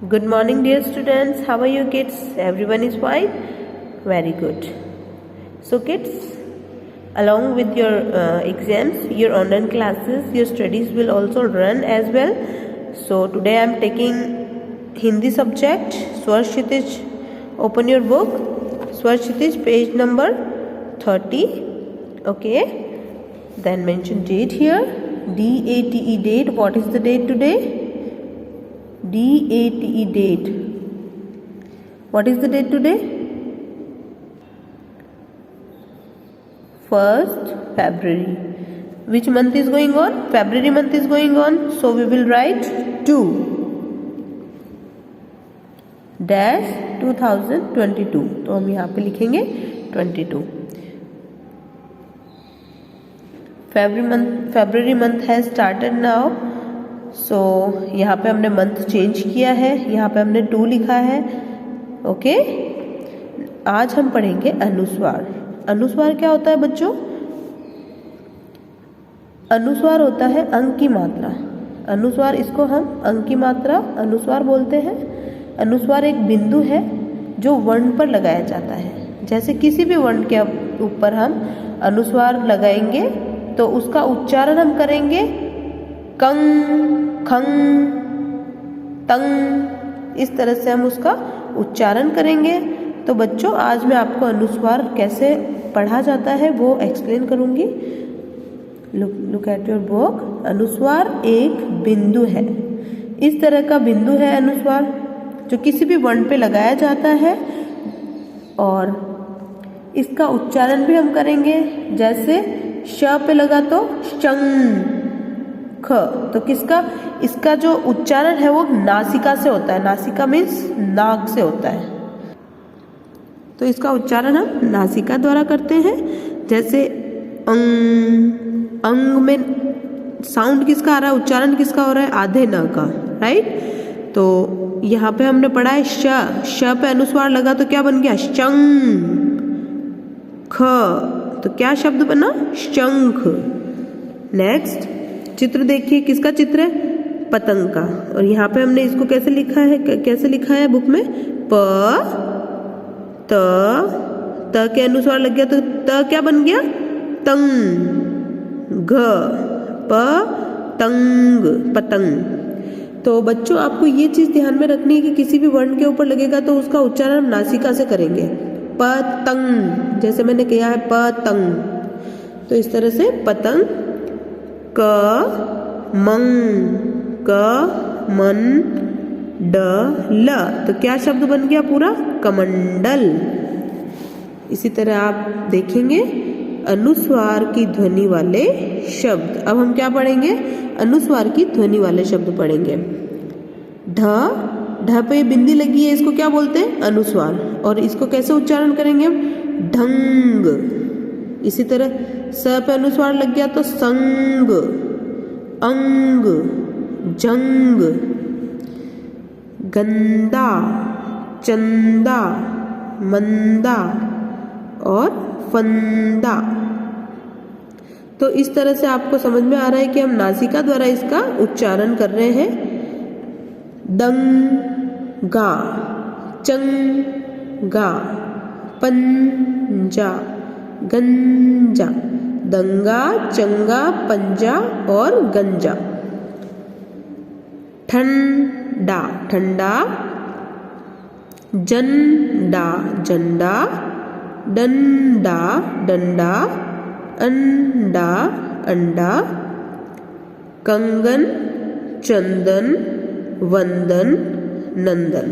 Good morning, dear students. How are you, kids? Everyone is fine? Very good. So, kids, along with your exams, your online classes, your studies will also run as well. So, today I am taking Hindi subject, Swar Kshitij. Open your book, Swar Kshitij, page number 30. Okay. Then mention date here. D-A-T-E date. What is the date today? D-A-T-E date. What is the date today? 1st February. Which month is going on? February month is going on. So we will write 2 dash 2022. तो हम यहाँ पे लिखेंगे 22. February month has started now. सो यहाँ पे हमने month change किया है, यहाँ पे हमने 2 लिखा है. ओके. आज हम पढ़ेंगे अनुस्वार. अनुस्वार क्या होता है बच्चों? अनुस्वार होता है अंक की मात्रा. अनुस्वार, इसको हम अंक की मात्रा अनुस्वार बोलते हैं. अनुस्वार एक बिंदु है जो वर्ण पर लगाया जाता है. जैसे किसी भी वर्ण के ऊपर हम अनुस्वार लगाएंगे तो उसका उच्चारण हम करेंगे कंग, खंग, तंग. इस तरह से हम उसका उच्चारण करेंगे. तो बच्चों, आज मैं आपको अनुस्वार कैसे पढ़ा जाता है वो एक्सप्लेन करूंगी. Look at your book. अनुस्वार एक बिंदु है. इस तरह का बिंदु है अनुस्वार जो किसी भी वर्ण पे लगाया जाता है और इसका उच्चारण भी हम करेंगे. जैसे श पे लगा तो शंख. तो किसका, इसका जो उच्चारण है वो नासिका से होता है. नासिका मीन्स नाक से होता है. तो इसका उच्चारण हम नासिका द्वारा करते हैं. जैसे अंग, अंग में साउंड किसका आ रहा है, उच्चारण किसका हो रहा है? आधे न का. राइट. तो यहाँ पे हमने पढ़ा है श पे अनुस्वार लगा तो क्या बन गया? शंख. तो क्या शब्द बना? शंख. नेक्स्ट चित्र देखिए. किसका चित्र है? पतंग का. और यहाँ पे हमने इसको कैसे लिखा है, कैसे लिखा है बुक में? प त के अनुस्वार लग गया तो त क्या बन गया? तंग. घ प तंग, पतंग. तो बच्चों, आपको ये चीज ध्यान में रखनी है कि किसी भी वर्ण के ऊपर लगेगा तो उसका उच्चारण हम नासिका से करेंगे. पतंग, जैसे मैंने किया है पतंग. तो इस तरह से पतंग. क मंग, क मन ड ल. तो क्या शब्द बन गया? पूरा कमंडल. इसी तरह आप देखेंगे अनुस्वार की ध्वनि वाले शब्द. अब हम क्या पढ़ेंगे? अनुस्वार की ध्वनि वाले शब्द पढ़ेंगे. ढ पे बिंदी लगी है, इसको क्या बोलते हैं? अनुस्वार. और इसको कैसे उच्चारण करेंगे हम? ढंग. इसी तरह स पे अनुस्वार लग गया तो संग, अंग, जंग. गंदा, चंदा, मंदा और फंदा. तो इस तरह से आपको समझ में आ रहा है कि हम नासिका द्वारा इसका उच्चारण कर रहे हैं. दंगा, चंगा, पंजा, गंजा. दंगा, चंगा, पंजा और गंजा. ठंडा, ठंडा, झंडा, झंडा, डंडा, डंडा, अंडा, अंडा. कंगन, चंदन, वंदन, नंदन.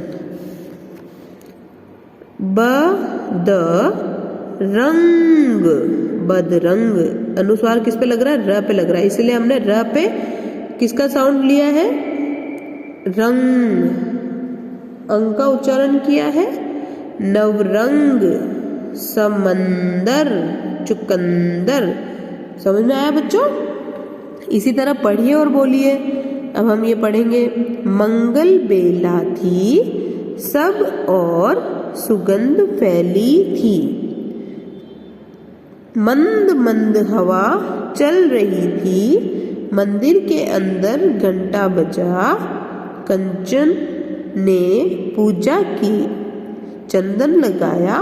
रंग, बदरंग. अनुस्वार किस पे लग रहा है? र पे लग रहा है. इसलिए हमने र पे किसका साउंड लिया है? रंग. अंग का उच्चारण किया है. नवरंग, समंदर, चुकंदर. समझ में आया बच्चों? इसी तरह पढ़िए और बोलिए. अब हम ये पढ़ेंगे. मंगल बेला थी, सब और सुगंध फैली थी. मंद मंद हवा चल रही थी. मंदिर के अंदर घंटा बजा. कंचन ने पूजा की, चंदन लगाया,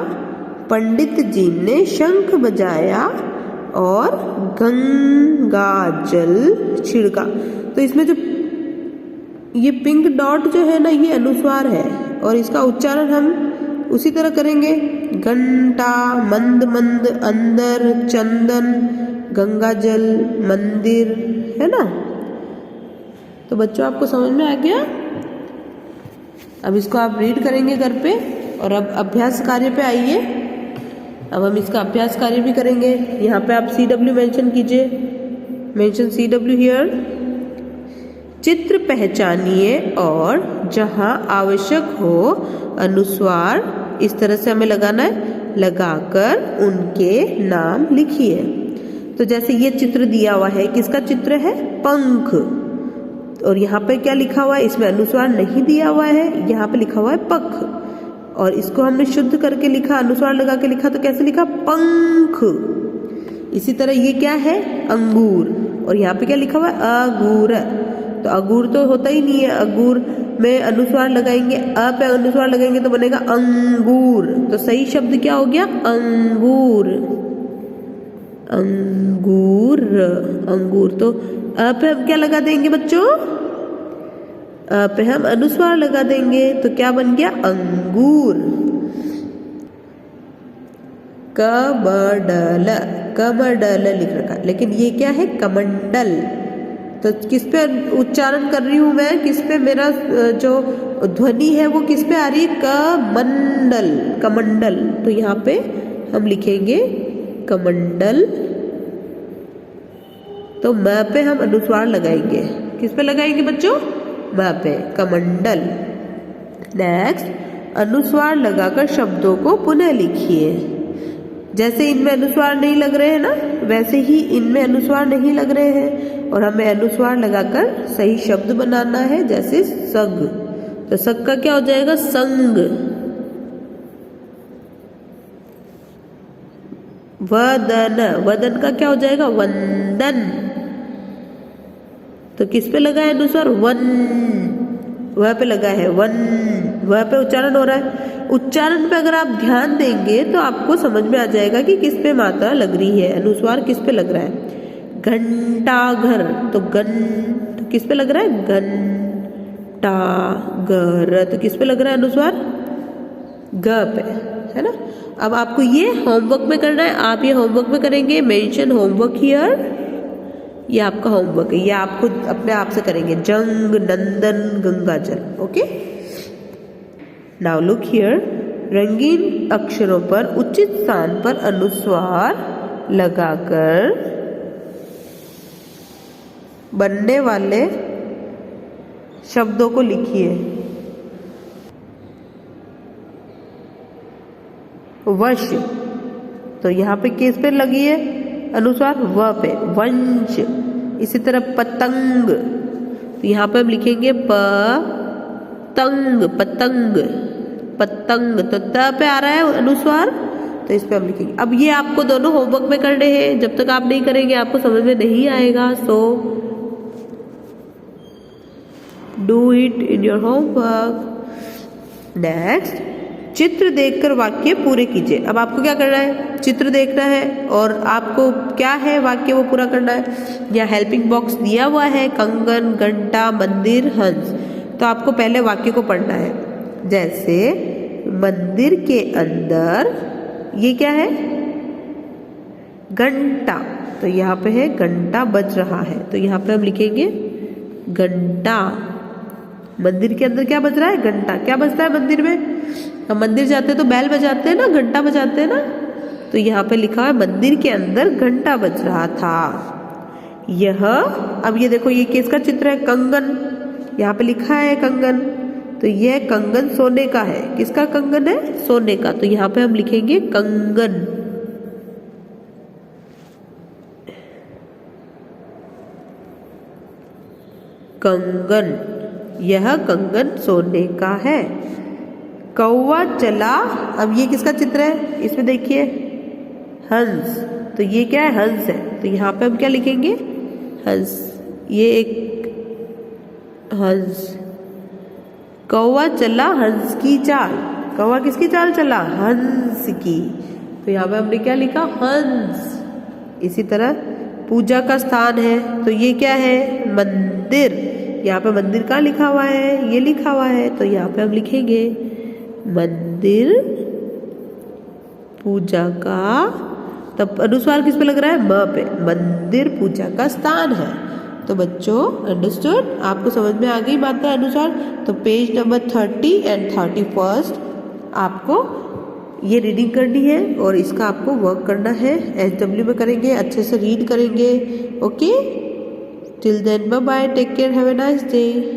पंडित जी ने शंख बजाया और गंगा जल छिड़का। तो इसमें जो ये पिंक डॉट जो है ना, ये अनुस्वार है और इसका उच्चारण हम उसी तरह करेंगे। घंटा, मंद मंद, अंदर, चंदन, गंगा जल, मंदिर, है ना। तो बच्चों आपको समझ में आ गया। अब इसको आप रीड करेंगे घर पे। और अब अभ्यास कार्य पे आइए। अब हम इसका अभ्यास कार्य भी करेंगे। यहाँ पे आप CW मेंशन कीजिए, मेंशन CW हियर। चित्र पहचानिए और जहाँ आवश्यक हो अनुस्वार इस तरह से हमें लगाना है, लगाकर उनके नाम लिखिए। तो जैसे ये चित्र दिया हुआ है, किसका चित्र है? पंख। और यहाँ पे क्या लिखा हुआ है? इसमें अनुस्वार नहीं दिया हुआ है, यहाँ पे लिखा हुआ है पख। और इसको हमने शुद्ध करके लिखा, अनुस्वार लगा के लिखा, तो कैसे लिखा? पंख। इसी तरह ये क्या है? अंगूर। और यहाँ पे क्या लिखा हुआ है? अगूर। तो अगूर तो होता ही नहीं है, अगूर में अनुस्वार लगाएंगे, अ पे अनुस्वार लगाएंगे तो बनेगा अंगूर। तो सही शब्द क्या हो गया? अंगूर। अंगूर, अंगूर। तो अ पे हम क्या लगा देंगे बच्चों? अ पे हम अनुस्वार लगा देंगे, तो क्या बन गया? अंगूर। कमंडल, कमंडल लिख रखा, लेकिन ये क्या है? कमंडल। तो किस पे उच्चारण कर रही हूं मैं? किस पे मेरा जो ध्वनि है वो किस पे आ रही है? कमंडल, कमंडल। तो यहाँ पे हम लिखेंगे कमंडल। तो म पे हम अनुस्वार लगाएंगे। किस पे लगाएंगे बच्चों? म पे, कमंडल। नेक्स्ट, अनुस्वार लगाकर शब्दों को पुनः लिखिए। जैसे इनमें अनुस्वार नहीं लग रहे हैं ना, वैसे ही इनमें अनुस्वार नहीं लग रहे हैं और हमें अनुस्वार लगाकर सही शब्द बनाना है। जैसे सग, तो सग का क्या हो जाएगा? संग। वदन, वदन का क्या हो जाएगा? वंदन। तो किस पे लगा है अनुस्वार? वन, वह पे लगा है वन, वह पे उच्चारण हो रहा है। उच्चारण पे अगर आप ध्यान देंगे तो आपको समझ में आ जाएगा कि किस पे मात्रा लग रही है, अनुस्वार किस पे लग रहा है। घंटा घर, तो गन, तो किस पे लग रहा है? घंटा घर। तो किस पे लग रहा है अनुस्वार? ग पे, है ना। अब आपको ये होमवर्क में करना है, आप ये होमवर्क में करेंगे। मेंशन होमवर्क हियर, ये आपका होमवर्क है, ये आप खुद अपने आप से करेंगे। जंग, नंदन, गंगा जल। Okay, now look here. रंगीन अक्षरों पर उचित स्थान पर अनुस्वार लगाकर बनने वाले शब्दों को लिखिए। वश, तो यहाँ पे किस पे लगी है अनुस्वार? व पे, वंश। इसी तरह पतंग, तो यहाँ पे हम लिखेंगे पतंग, पतंग, पतंग। तो त पे आ रहा है अनुस्वार, तो इस पे हम लिखेंगे। अब ये आपको दोनों होमवर्क में करने हैं, जब तक आप नहीं करेंगे आपको समझ में नहीं आएगा। So do it in your homework. Next, चित्र देखकर वाक्य पूरे कीजिए। अब आपको क्या करना है? चित्र देखना है और आपको क्या है? वाक्य वो पूरा करना है। यहाँ हेल्पिंग बॉक्स दिया हुआ है, कंगन, घंटा, मंदिर, हंस। तो आपको पहले वाक्य को पढ़ना है। जैसे मंदिर के अंदर, ये क्या है? घंटा। तो यहाँ पे है घंटा बज रहा है, तो यहाँ पे हम लिखेंगे घंटा। मंदिर के अंदर क्या बज रहा है? घंटा। क्या बजता है मंदिर में? हम मंदिर जाते हैं तो बैल बजाते हैं ना, घंटा बजाते हैं ना। तो यहाँ पे लिखा है मंदिर के अंदर घंटा बज रहा था। यह, अब ये देखो, ये किसका चित्र है? कंगन। यहाँ पे लिखा है कंगन, तो यह कंगन सोने का है। किसका कंगन है? सोने का। तो यहाँ पे हम लिखेंगे कंगन। कंगन, यह कंगन सोने का है। कौवा चला, अब ये किसका चित्र है? इसमें देखिए हंस, तो ये क्या है? हंस है। तो यहाँ पे हम क्या लिखेंगे? हंस। ये एक हंस, कौवा चला हंस की चाल। कौवा किसकी चाल चला? हंस की। तो यहाँ पे हमने क्या लिखा? हंस। इसी तरह पूजा का स्थान है तो ये क्या है? मंदिर। यहाँ पे मंदिर कहाँ लिखा हुआ है? ये लिखा हुआ है, तो यहाँ पे हम लिखेंगे मंदिर पूजा का। तब अनुस्वार किस पे लग रहा है? म पे। मंदिर पूजा का स्थान है। तो बच्चों अंडरस्टूड? आपको समझ में आ गई मात्रा अनुसार? तो पेज नंबर 30 एंड 31 आपको ये रीडिंग करनी है और इसका आपको वर्क करना है। SW में करेंगे, अच्छे से रीड करेंगे। Okay, till then bye bye, take care, have a nice day.